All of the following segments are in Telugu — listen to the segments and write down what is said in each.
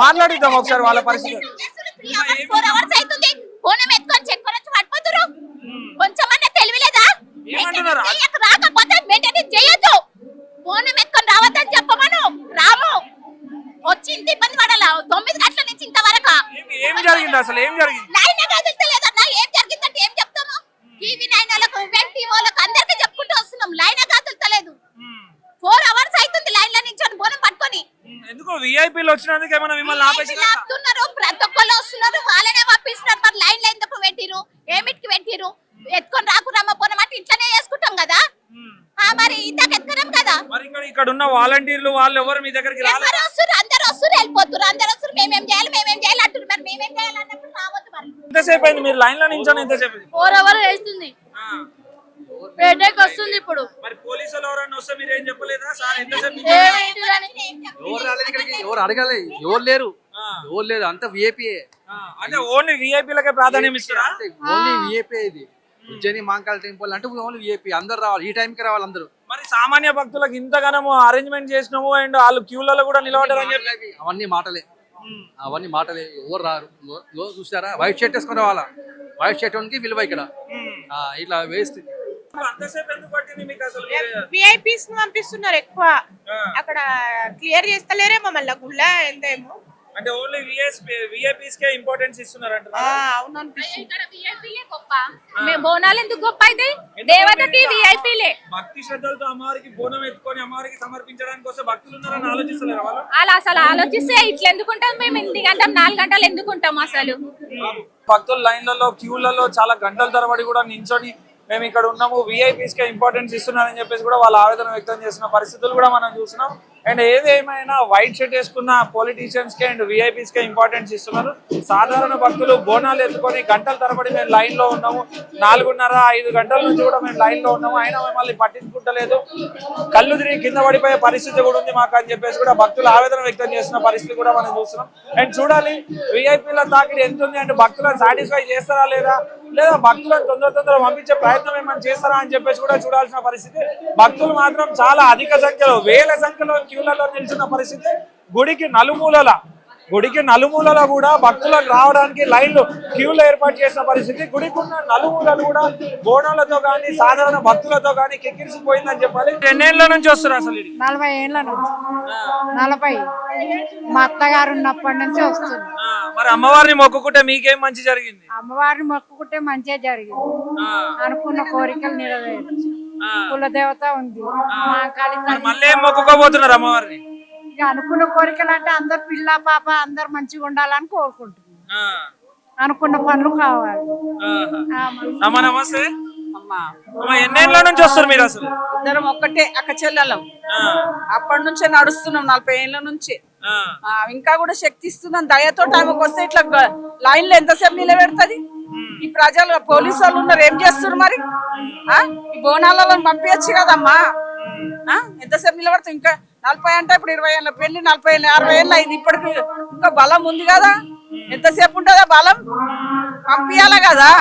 మాట్లాడిద్దాం ఒకసారి వాళ్ళ పరిస్థితి. కొంచెమన్నా తెలివిలేదా? ఏమంటున్నారు? రాకపోతే మెయింటెనెన్స్ చేయొద్దు. ఫోన్ ఎత్తుకొని రావద్దని చెప్పమను. రాము వచ్చింది ఇబ్బంది పడాల. 9 గంటల నుంచి ఇంతవరకు ఏం జరిగింది అసలు? ఏం జరిగింది? లైన్ కదులుతలేదన్నా. ఏం జరిగిందంటే ఏం చెప్తాము? టీవీ 9 వాళ్ళకు, వెంటి వాళ్ళకు అందరికి చెప్పుకుంటూ వస్తున్నాం. లైన్ కదులుతలేదు. 4 hours అవుతుంది లైన్ లో నుంచి బోనం పట్టుకొని. ఎందుకు విఐపీలు వచ్చినందుకు ఏమైనా మిమ్మల్ని ఆపుతున్నారు? ప్రతి ఒక్కళ్ళు వస్తున్నారు, వాళ్ళనే పంపిస్తున్నారు. మరి లైన్ లో ఎందుకు పెట్టిరు? ఏమిటికి పెట్టిరు? ఎత్తుకొని రాకురమ్మ పోనం అంటే ఇట్లానే చేసుకుంటాం కదా. మరి ఇంతకు ఎత్తుకున్నాం కదా. మరి ఇక్కడ ఉన్న వాలంటీర్లు వాళ్ళు ఎవరు మీ దగ్గరికి రాలేదు? అందరూ వస్తారు వెళ్ళిపోతారు. అందరూ వస్తారు మేమేం చేయాలి అంటారు. మరి మేమేం చేయాలి అన్నప్పుడు రావద్దు. మరి ఎంతసేపు అయింది మీరు లైన్ లో నించొని? ఎంతసేపు? 4 hours వేస్తుంది. పేటకి వస్తుంది ఇప్పుడు. మరి పోలీసులు ఎవరైనా వస్తే మీరు ఏం చెప్పలేదా సార్? ఎంతసేపు? ఎవరు రాలేదు ఇక్కడికి, ఎవరు అడగాలి, ఎవరు లేరు, ఎవరు లేరు, అంత విఐపీ. అంటే ఓన్లీ విఐపీలకే ప్రాధాన్యం ఇస్తారా? ఓన్లీ విఐపీ ఇది. ఉజ్జయిని మహంకాళి టెంపుల్ అంటే ఓన్లీ విఐపీ. అందరు రావాలి, ఈ టైంకి రావాలి అందరూ. మరి సామాన్య భక్తులకు ఇంతగానో అరేంజ్మెంట్ చేసినాము అండ్ వాళ్ళు క్యూలలో కూడా నిలబడారని చెప్పి అవన్నీ మాటలే, అవన్నీ మాటలే. ఎవరు రారు. చూసారా, వైట్ షర్ట్ వేసుకుని రావాలా. వైట్ షర్ట్ వానికి విలువ ఇక్కడ. ఇట్లా వేస్ట్. విఐపీస్ పంపిస్తున్నారు ఎక్కువ. అక్కడ క్లియర్ చేస్తలేరేమో మళ్ళీ గుళ్ళ ఎంతేమో. అంటే ఓన్లీ విఐపీస్ కే ఇంపార్టెన్స్ ఇస్తున్నారంట. అవును, బోనాలు ఎందుకు గొప్ప అయితే? దేవతకి విఐపీలే. భక్తి శ్రద్ధలతో అమ్మవారికి బోనం ఎత్తుకొని అమ్మవారికి సమర్పించడానికి కోసం భక్తులు ఉన్నారని ఆలోచిస్తలేరు వాళ్ళు. అలా అసలు ఆలోచిస్తే ఇట్లా ఎందుకుంటాం మేము? 8 గంటలు 4 గంటలు ఎందుకుంటాం అసలు? భక్తులు లైన్లలో క్యూలలో చాలా గంటల తరబడి కూడా నించొని మేము ఇక్కడ ఉన్నాము, విఐపీస్ కే ఇంపార్టెన్స్ ఇస్తున్నారని చెప్పేసి కూడా వాళ్ళ ఆవేదన వ్యక్తం చేసిన పరిస్థితులు కూడా మనం చూస్తున్నాం. అండ్ ఏదేమైనా వైట్ షర్ట్ వేసుకున్న politicians K and VIPs K importance ఇస్తున్నారు. సాధారణ భక్తులు బోనాలు ఎత్తుకొని గంటల తరబడి మేము లైన్ లో ఉన్నాము. 4:30-5 గంటల నుంచి కూడా మేము లైన్ లో ఉన్నాము. అయినా మిమ్మల్ని పట్టించుకుంటలేదు. కళ్ళు తిరిగి కింద పడిపోయే పరిస్థితి కూడా ఉంది మాకు అని చెప్పేసి కూడా భక్తులు ఆవేదన వ్యక్తం చేసిన పరిస్థితి కూడా మనం చూస్తున్నాం. అండ్ చూడాలి విఐపీల తాకిడి ఎంత ఉంది అంటే భక్తులను సాటిస్ఫై చేస్తారా లేదా భక్తులను తొందర పంపించే ప్రయత్నం ఏమైనా చేస్తారా అని చెప్పేసి కూడా చూడాల్సిన పరిస్థితి. భక్తులు మాత్రం చాలా అధిక సంఖ్యలో, వేల సంఖ్యలో క్యూలలో నిల్చున్న పరిస్థితి. గుడికి నలుమూలలో కూడా భక్తులకు రావడానికి లైన్లు క్యూలు ఏర్పాటు చేసిన పరిస్థితి. గుడికి ఉన్న నలుమూలలు కూడా బోనాలతో కానీ సాధారణ భక్తులతో కానీ కెక్కిరిసిపోయిందని చెప్పాలి. ఎన్నేళ్ల నుంచి వస్తారు అసలు? 40 ఏళ్ల నుంచి. 40 మా అత్తగారు ఉన్నప్పటి నుంచి వస్తుంది. మరి అమ్మవారిని మొక్కుకుంటే మీకేం మంచి జరిగింది? అమ్మవారిని మొక్కుకుంటే మంచిగా జరిగింది. అనుకున్న కోరికలు నెరవేరు. కుల దేవత ఉంది మళ్ళీ ఏం మొక్కుకోబోతున్నారు అమ్మవారిని? ఇక అనుకున్న కోరికలు అంటే అందరు పిల్ల పాప అందరు మంచిగా ఉండాలని కోరుకుంటున్నాం. అనుకున్న పనులు కావాలి. నమస్తే. ఎన్నేళ్ల నుంచి వస్తారు మీరు అసలు? ఇద్దరం ఒక్కటే అక్క చెల్లెలం. అప్పటి నుంచే నడుస్తున్నాం 40 ఏళ్ల నుంచి. ఇంకా కూడా శక్తి ఇస్తున్నాం దయతో. ఆమెకు వస్తే ఇట్లా లైన్ లో ఎంతసేపు నిలబెడుతుంది? ఈ ప్రజలు పోలీసు వాళ్ళు ఉన్నారు, ఏం చేస్తున్నారు మరి? ఈ బోనాలలో పంపించచ్చు కదమ్మా. ఎంతసేపు నిలబడుతుంది? ఇంకా 40 అంటే ఇప్పుడు 20 ఏళ్ళ పెళ్లి, 40 ఏళ్ళు 60 ఏళ్ళు అయింది. ఇప్పటికి ఇంకా బలం ఉంది కదా. ఎంతసేపు ఉంటుందా బలం? పంపించాల కదా.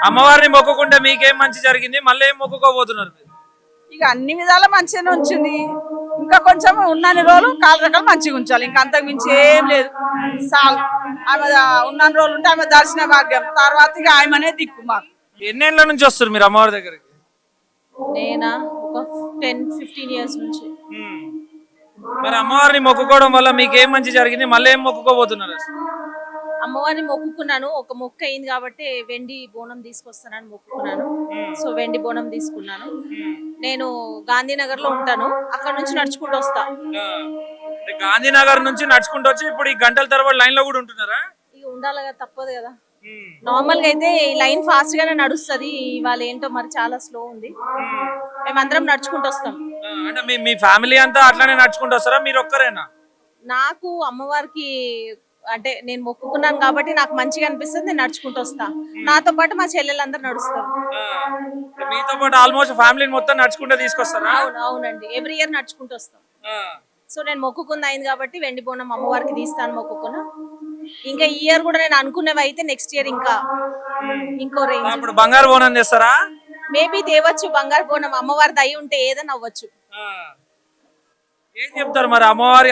అమ్మవారిని మొక్కుకుంటే మీకేం మంచి జరిగింది? మళ్ళీ ఏం మొక్కుకోబోతున్నారు? ఇక అన్ని విధాలా మంచిగానే ఉంచింది. ఇంకా కొంచెం ఉన్నన్ని రోజులు కాలు రకాలు మంచిగా ఉంచాలి. ఇంకా అంతకు మించి ఏం లేదు. సాల్ ఆమె ఉన్న రోజులు ఉంటే ఆమె దర్శన భాగ్యం. తర్వాత ఇక ఆమెనే దిక్కు మాకు. ఎన్నేళ్ల నుంచి వస్తారు మీరు అమ్మవారి దగ్గరికి? నేనా ఒక 10-15 years నుంచి. మరి అమ్మవారిని మొక్కుకోవడం వల్ల మీకేం మంచి జరిగింది? మళ్ళీ ఏం మొక్కుకోబోతున్నారు? అమ్మవారిని మొక్కుకున్నాను. ఒక మొక్క అయింది కాబట్టి వెండి బోనం తీసుకొస్తానని మొక్కుకున్నాను. సో వెండి బోనం తీసుకున్నాను. నేను గాంధీనగర్ లో ఉంటాను. అక్కడ నుంచి నడుచుకుంటూ వస్తా. గాంధీనగర్ నుంచి నడుచుకుంటూ వచ్చి ఇప్పుడు ఈ గంటల తరబడి లైన్ లో కూడా ఉంటున్నారా? ఇక ఉండాలి కదా, తప్పదు కదా. నార్మల్ గా అయితే లైన్ ఫాస్ట్ గానే నడుస్తుంది. ఇవాళ ఏంటో మరి చాలా స్లో ఉంది. మేమందరం నడుచుకుంటూ వస్తాం. అంటే మీ ఫ్యామిలీ అంతా అట్లానే నడుచుకుంటూ వస్తారా? మీరు ఒక్కరేనా? నాకు అమ్మవారికి అంటే నేను మొక్కుకున్నాను కాబట్టి నాకు మంచిగా అనిపిస్తుంది. నేను నడుచుకుంటూ వస్తా. నాతో పాటు మా చెల్లెలందరూ నడుస్తారు. మీతో పాటు ఆల్మోస్ట్ ఫ్యామిలీ మొత్తం నడుచుకుంటూ తీసుకొస్తారా? అవునండి, ఎవ్రీ ఇయర్ నడుచుకుంటూ వస్తాం. సో నేను మొక్కుకుంది అయింది కాబట్టి వెండి బోనం అమ్మవారికి తీస్తాను మొక్కుకున్నా. ఇంకా ఈ ఇయర్ కూడా నేను అనుకునేవి అయితే నెక్స్ట్ ఇయర్ ఇంకా ఇంకో రేంజ్. బంగారు బోనం చేస్తారా? మేబీ తేవచ్చు బంగారు బోనం. అమ్మవారి దయ ఉంటే ఏదైనా అవ్వచ్చు. ఏం చెప్తారు మరి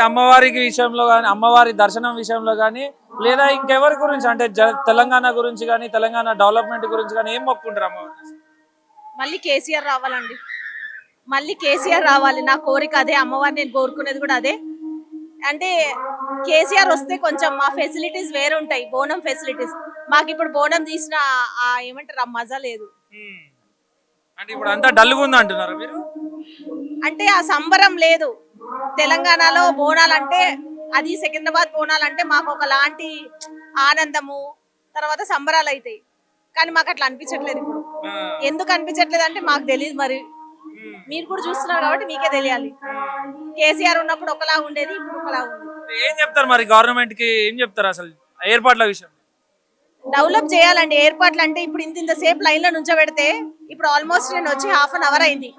అమ్మవారికి విషయంలో కానీ అమ్మవారి దర్శనం విషయంలో కానీ లేదా ఇంకెవరి గురించి అంటే తెలంగాణ గురించి కానీ తెలంగాణ డెవలప్మెంట్ గురించి కానీ ఏం మొక్కుంటారు అమ్మవారి? మళ్ళీ కేసీఆర్ రావాలండి, మళ్ళీ కేసీఆర్ రావాలి. నా కోరిక అదే, అమ్మవారిని నేను కోరుకునేది కూడా అదే. అంటే కేసీఆర్ వస్తే కొంచెం మా ఫెసిలిటీస్ వేరే ఉంటాయి, బోనం ఫెసిలిటీస్. మాకు ఇప్పుడు బోనం తీసిన ఏమంటారు ఆ మజా లేదు. అంటే ఇప్పుడు అంతా డల్గా ఉంది అంటున్నారు మీరు? అంటే ఆ సంబరం లేదు. తెలంగాణలో బోనాలంటే అది సికింద్రాబాద్ బోనాలంటే మాకు ఒకలాంటి ఆనందము, తర్వాత సంబరాలు అవుతాయి. కానీ మాకు అట్లా అనిపించట్లేదు ఇప్పుడు. ఎందుకు అనిపించట్లేదు అంటే మాకు తెలియదు, మరి మీరు కూడా చూస్తున్నారు కాబట్టి మీకే తెలియాలి. కేసీఆర్ ఉన్నప్పుడు ఒకలా ఉండేది, ఇప్పుడు ఒకలా ఉంది. ఏం చెప్తారు మరి గవర్నమెంట్ కి? ఏం చెప్తారు అసలు ఏర్పాట్ల విషయం? డెవలప్ చేయాలండి ఏర్పాట్లు. అంటే ఇప్పుడు ఇంతసేపు లైన్ లో నుంచోబెడితే ఇప్పుడు ఆల్మోస్ట్ నేను వచ్చి హాఫ్ అన్ అవర్ అయింది.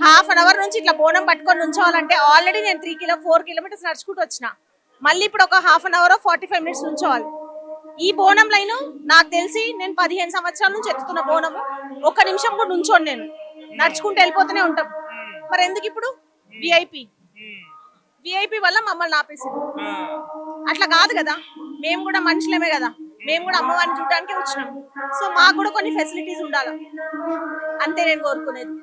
హాఫ్ అన్ అవర్ నుంచి ఇట్లా బోనం పట్టుకొని నుంచోవాలంటే ఆల్రెడీ నేను 4 కిలోమీటర్స్ నడుచుకుంటూ వచ్చిన. మళ్ళీ ఇప్పుడు ఒక హాఫ్ అన్ అవర్ 45 మినిట్స్ నుంచోవాలి. ఈ బోనం లైన్ నాకు తెలిసి నేను 15 సంవత్సరాల నుంచి ఎత్తుతున్న బోనము 1 నిమిషం కూడా నుంచోను, నేను నడుచుకుంటూ వెళ్ళిపోతూనే ఉంటాం. మరి ఎందుకు ఇప్పుడు విఐపి వల్ల మమ్మల్ని ఆపేసింది? అట్లా కాదు కదా, మేము కూడా మనుషులమే కదా, మేము కూడా అమ్మవారిని చూడడానికి వచ్చినాం. సో మాకు కూడా కొన్ని ఫెసిలిటీస్ ఉండాలి, అంతే నేను కోరుకునేది.